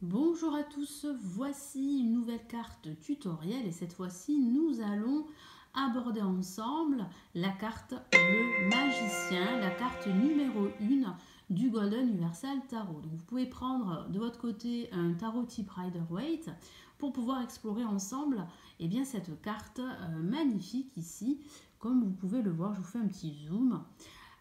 Bonjour à tous, voici une nouvelle carte tutoriel et cette fois-ci nous allons aborder ensemble la carte Le Magicien, la carte numéro 1 du Golden Universal Tarot. Donc vous pouvez prendre de votre côté un tarot type Rider-Waite pour pouvoir explorer ensemble cette carte magnifique ici. Comme vous pouvez le voir, je vous fais un petit zoom.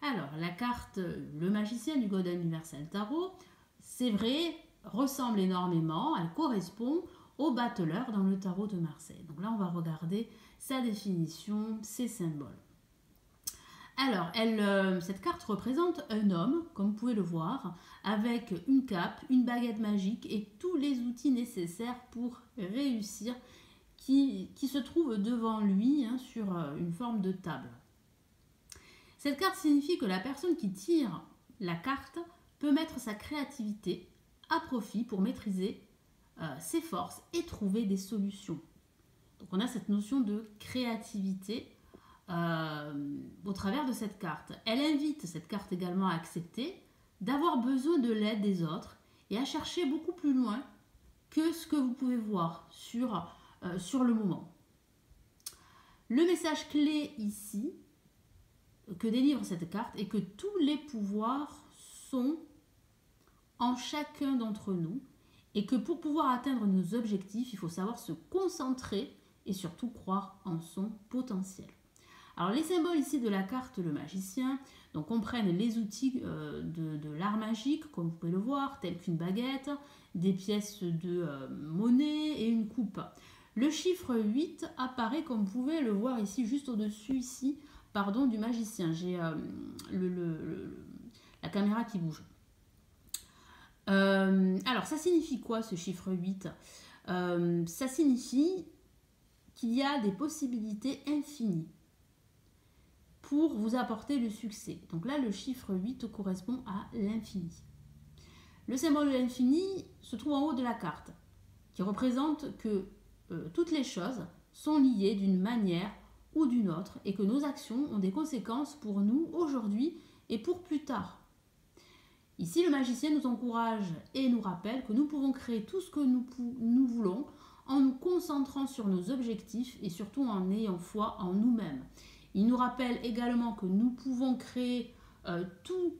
Alors la carte Le Magicien du Golden Universal Tarot, c'est vrai, ressemble énormément, elle correspond au battleur dans le tarot de Marseille. Donc là, on va regarder sa définition, ses symboles. Alors, cette carte représente un homme, comme vous pouvez le voir, avec une cape, une baguette magique et tous les outils nécessaires pour réussir qui se trouvent devant lui sur une forme de table. Cette carte signifie que la personne qui tire la carte peut mettre sa créativité à profit pour maîtriser ses forces et trouver des solutions. Donc on a cette notion de créativité au travers de cette carte. Elle invite cette carte également à accepter d'avoir besoin de l'aide des autres et à chercher beaucoup plus loin que ce que vous pouvez voir sur le moment. Le message clé ici que délivre cette carte est que tous les pouvoirs sont en chacun d'entre nous et que pour pouvoir atteindre nos objectifs, il faut savoir se concentrer et surtout croire en son potentiel. Alors les symboles ici de la carte Le Magicien donc comprennent les outils de l'art magique, comme vous pouvez le voir, tels qu'une baguette, des pièces de monnaie et une coupe. Le chiffre 8 apparaît, comme vous pouvez le voir ici, juste au-dessus ici, du magicien. J'ai la caméra qui bouge. Alors, ça signifie quoi ce chiffre 8 ? Ça signifie qu'il y a des possibilités infinies pour vous apporter le succès. Donc là, le chiffre 8 correspond à l'infini. Le symbole de l'infini se trouve en haut de la carte, qui représente que toutes les choses sont liées d'une manière ou d'une autre et que nos actions ont des conséquences pour nous aujourd'hui et pour plus tard. Ici, le magicien nous encourage et nous rappelle que nous pouvons créer tout ce que nous voulons en nous concentrant sur nos objectifs et surtout en ayant foi en nous-mêmes. Il nous rappelle également que nous pouvons créer tout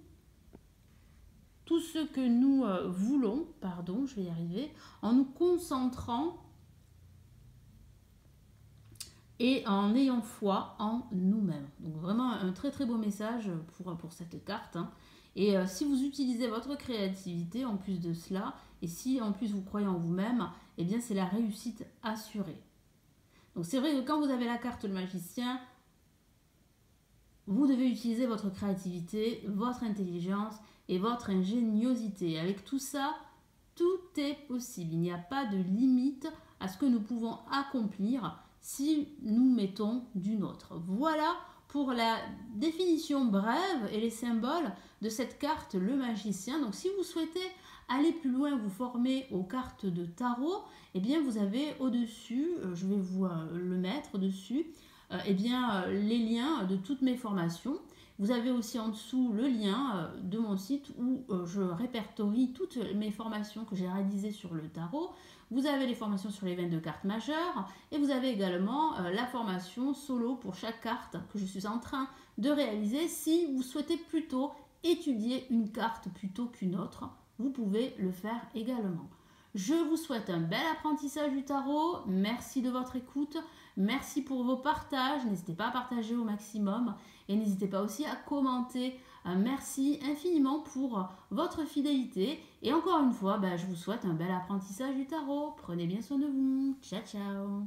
ce que nous voulons, en nous concentrant et en ayant foi en nous-mêmes. Donc vraiment un très très beau message pour cette carte. Et si vous utilisez votre créativité en plus de cela, et si en plus vous croyez en vous-même, eh bien c'est la réussite assurée. Donc c'est vrai que quand vous avez la carte Le Magicien, vous devez utiliser votre créativité, votre intelligence et votre ingéniosité. Avec tout ça, tout est possible. Il n'y a pas de limite à ce que nous pouvons accomplir si nous mettons du nôtre. Voilà pour la définition brève et les symboles de cette carte Le Magicien. Donc si vous souhaitez aller plus loin, vous former aux cartes de tarot, eh bien vous avez au-dessus, je vais vous le mettre dessus, les liens de toutes mes formations. Vous avez aussi en dessous le lien de mon site où je répertorie toutes mes formations que j'ai réalisées sur le tarot. Vous avez les formations sur les 22 cartes majeures et vous avez également la formation solo pour chaque carte que je suis en train de réaliser. Si vous souhaitez plutôt étudier une carte plutôt qu'une autre, vous pouvez le faire également. Je vous souhaite un bel apprentissage du tarot. Merci de votre écoute. Merci pour vos partages. N'hésitez pas à partager au maximum. Et n'hésitez pas aussi à commenter. Merci infiniment pour votre fidélité. Et encore une fois, je vous souhaite un bel apprentissage du tarot. Prenez bien soin de vous. Ciao, ciao.